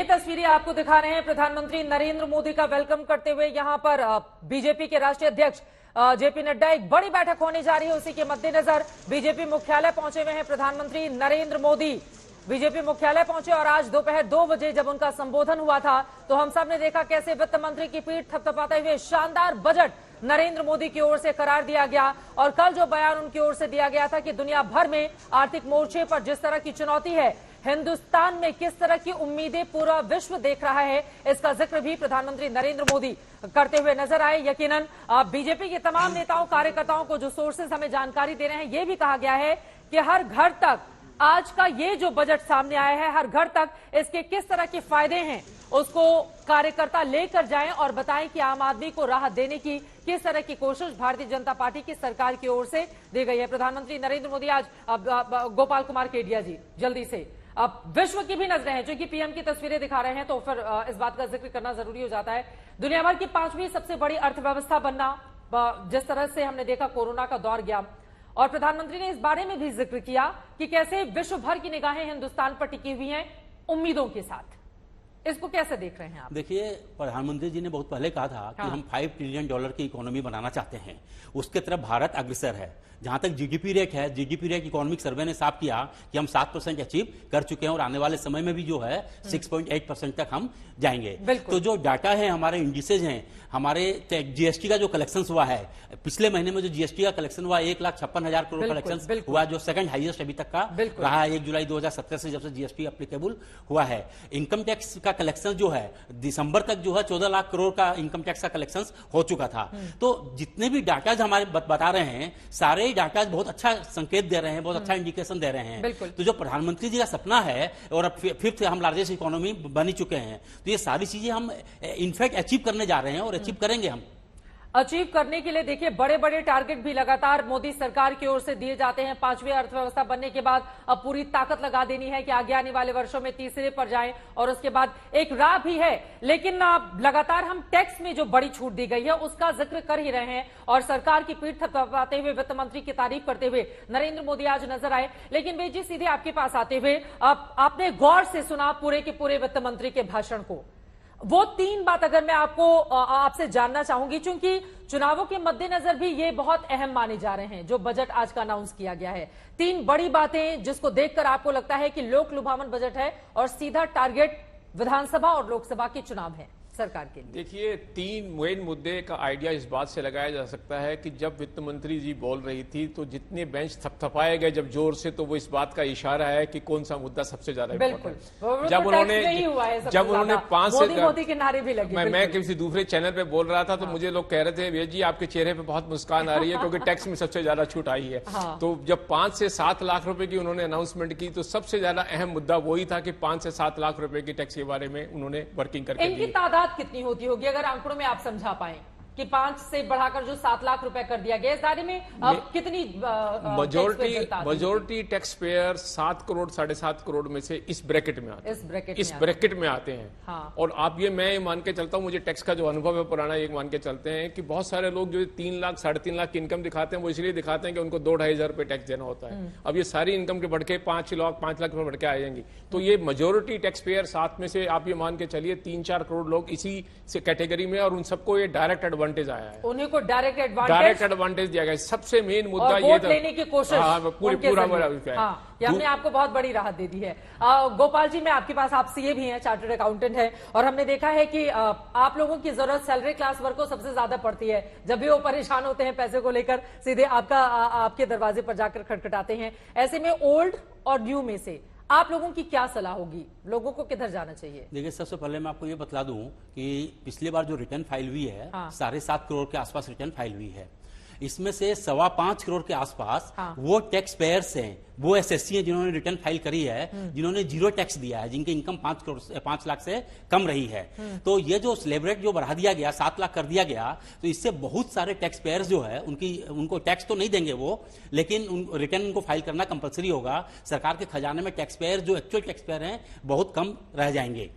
ये तस्वीरें आपको दिखा रहे हैं प्रधानमंत्री नरेंद्र मोदी का वेलकम करते हुए। यहां पर बीजेपी के राष्ट्रीय अध्यक्ष जेपी नड्डा, एक बड़ी बैठक होने जा रही है, उसी के मद्देनजर बीजेपी मुख्यालय पहुंचे हुए हैं प्रधानमंत्री नरेंद्र मोदी। बीजेपी मुख्यालय पहुंचे और आज दोपहर 2 बजे जब उनका संबोधन हुआ था तो हम सब ने देखा कैसे वित्त मंत्री की पीठ थपथपाते हुए शानदार बजट नरेंद्र मोदी की ओर से करार दिया गया। और कल जो बयान उनकी ओर से दिया गया था कि दुनिया भर में आर्थिक मोर्चे पर जिस तरह की चुनौती है, हिंदुस्तान में किस तरह की उम्मीदें पूरा विश्व देख रहा है, इसका जिक्र भी प्रधानमंत्री नरेंद्र मोदी करते हुए नजर आए। यकीनन बीजेपी के तमाम नेताओं कार्यकर्ताओं को जो सोर्सेज हमें जानकारी दे रहे हैं, ये भी कहा गया है कि हर घर तक आज का ये जो बजट सामने आया है, हर घर तक इसके किस तरह के फायदे हैं उसको कार्यकर्ता लेकर जाएं और बताएं कि आम आदमी को राहत देने की किस तरह की कोशिश भारतीय जनता पार्टी की सरकार की ओर से दी गई है। प्रधानमंत्री नरेंद्र मोदी आज गोपाल कुमार केडिया जी, जल्दी से अब विश्व की भी नजरें हैं, क्योंकि पीएम की तस्वीरें दिखा रहे हैं तो फिर इस बात का जिक्र करना जरूरी हो जाता है। दुनिया भर की 5वीं सबसे बड़ी अर्थव्यवस्था बनना, जिस तरह से हमने देखा कोरोना का दौर गया, और प्रधानमंत्री ने इस बारे में भी जिक्र किया कि कैसे विश्व भर की निगाहें हिंदुस्तान पर टिकी हुई हैं उम्मीदों के साथ। इसको कैसे देख रहे हैं आप? देखिए, प्रधानमंत्री जी ने बहुत पहले कहा था कि हम $5 ट्रिलियन की इकोनॉमी बनाना चाहते हैं, उसके तरफ भारत अग्रसर है। जहां तक जीडीपी रेट है, जीडीपी रेट इकोनॉमिक सर्वे ने साफ किया कि हम 7% अचीव कर चुके हैं और आने वाले समय में भी जो है 6.8% तक हम जाएंगे। तो जो डाटा है, हमारे इंडिसेज हैं, हमारे जीएसटी का जो कलेक्शन हुआ है, पिछले महीने में जो जीएसटी का कलेक्शन हुआ 1,56,000 करोड़ कलेक्शन हुआ, जो सेकंड हाईएस्ट अभी तक का रहा है 1 जुलाई 2017 से, जब से जीएसटी एप्लीकेबल हुआ है। इनकम टैक्स का कलेक्शन जो है दिसंबर तक जो है 14 लाख करोड़ का इनकम टैक्स का कलेक्शन हो चुका था। तो जितने भी डाटाज हमारे बता रहे हैं, सारे डाटा बहुत अच्छा संकेत दे रहे हैं, बहुत अच्छा इंडिकेशन दे रहे हैं। तो जो प्रधानमंत्री जी का सपना है, और अब 5th हम लार्जेस्ट इकोनॉमी बनी चुके हैं, तो ये सारी चीजें हम इनफैक्ट अचीव करने जा रहे हैं और अचीव करेंगे। हम अचीव करने के लिए देखिए बड़े बड़े टारगेट भी लगातार मोदी सरकार की ओर से दिए जाते हैं। 5वीं अर्थव्यवस्था बनने के बाद अब पूरी ताकत लगा देनी है कि आगे आने वाले वर्षों में तीसरे पर जाएं, और उसके बाद एक राह भी है। लेकिन लगातार हम टैक्स में जो बड़ी छूट दी गई है उसका जिक्र कर ही रहे हैं, और सरकार की पीठ थपथपाते हुए वित्त मंत्री की तारीफ करते हुए नरेंद्र मोदी आज नजर आए। लेकिन वे जी सीधे आपके पास आते हुए, आपने गौर से सुना पूरे के पूरे वित्त मंत्री के भाषण को। वो 3 बात अगर मैं आपसे जानना चाहूंगी, क्योंकि चुनावों के मद्देनजर भी ये बहुत अहम माने जा रहे हैं जो बजट आज का अनाउंस किया गया है। 3 बड़ी बातें जिसको देखकर आपको लगता है कि लोक लुभावन बजट है और सीधा टारगेट विधानसभा और लोकसभा के चुनाव है सरकार के लिए। देखिए, 3 मेन मुद्दे का आइडिया इस बात से लगाया जा सकता है कि जब वित्त मंत्री जी बोल रही थी तो जितने बेंच थपथपाए गए जब जोर से, तो वो इस बात का इशारा है कि कौन सा मुद्दा सबसे ज्यादा बिल्कुल। जब उन्होंने 5 से मोदी के नारे भी लगे। मैं किसी दूसरे चैनल पे बोल रहा था तो मुझे लोग कह रहे थे, भैया जी आपके चेहरे पे बहुत मुस्कान आ रही है क्योंकि टैक्स में सबसे ज्यादा छूट आई है। तो जब 5 से 7 लाख रुपए की उन्होंने अनाउंसमेंट की तो सबसे ज्यादा अहम मुद्दा वही था कि 5 से 7 लाख रुपए की टैक्स के बारे में उन्होंने वर्किंग करके इनकी तादाद कितनी होती होगी अगर आंकड़ों में आप समझा पाए कि 5 से बढ़ाकर जो 7 लाख रुपए कर दिया गया, इस दायरे में अब कितनी majority tax payer 7 crore 7.5 crore में से इस ब्रैकेट में आते हैं, इस ब्रैकेट में आते हैं। हाँ। और आप मैं मान के चलता हूं, मुझे टैक्स का जो अनुभव है पुराना, ये मान के चलते हैं कि बहुत सारे लोग जो 3 लाख 3.5 लाख की इनकम दिखाते हैं वो इसलिए दिखाते हैं कि उनको 2-2.5 हजार रुपए टैक्स देना होता है। अब ये सारी इनकम के बढ़ के 5 लाख रुपए बढ़ के आ जाएंगी। तो ये मेजोरिटी टैक्स पेयर 7 में से आप ये मान के चलिए 3-4 करोड़ लोग इसी से कैटेगरी में, और उन सबको ये डायरेक्ट एडवांटेज आया है। उन्हीं को डायरेक्ट एडवांटेज दिया गया। सबसे मेन मुद्दा ये था लेने की कोशिश। पूरा ये हमने आपको बहुत बड़ी राहत दे दी है। गोपाल जी, मैं आपके पास, आप सीए भी हैं, चार्टर्ड अकाउंटेंट है, और हमने देखा है कि आप लोगों की जरूरत सैलरी क्लास वर्ग को सबसे ज्यादा पड़ती है। जब भी वो परेशान होते हैं पैसे को लेकर, सीधे आपके दरवाजे पर जाकर खटखटाते हैं। ऐसे में ओल्ड और न्यू में से आप लोगों की क्या सलाह होगी, लोगों को किधर जाना चाहिए? देखिए, सबसे पहले मैं आपको ये बतला दूं कि पिछली बार जो रिटर्न फाइल हुई है 7.5 करोड़ के आसपास रिटर्न फाइल हुई है। इसमें से 5.25 करोड़ के आसपास वो टैक्स पेयर्स हैं, वो एसएससी हैं जिन्होंने रिटर्न फाइल करी है, जिन्होंने 0 टैक्स दिया है, जिनकी इनकम 5 लाख से कम रही है। तो ये जो स्लैब रेट जो बढ़ा दिया गया, 7 लाख कर दिया गया, तो इससे बहुत सारे टैक्स पेयर्स जो है उनको टैक्स तो नहीं देंगे वो, लेकिन रिटर्न उनको फाइल करना कंपलसरी होगा। सरकार के खजाने में टैक्स पेयर जो एक्चुअल टैक्स पेयर हैं बहुत कम रह जाएंगे।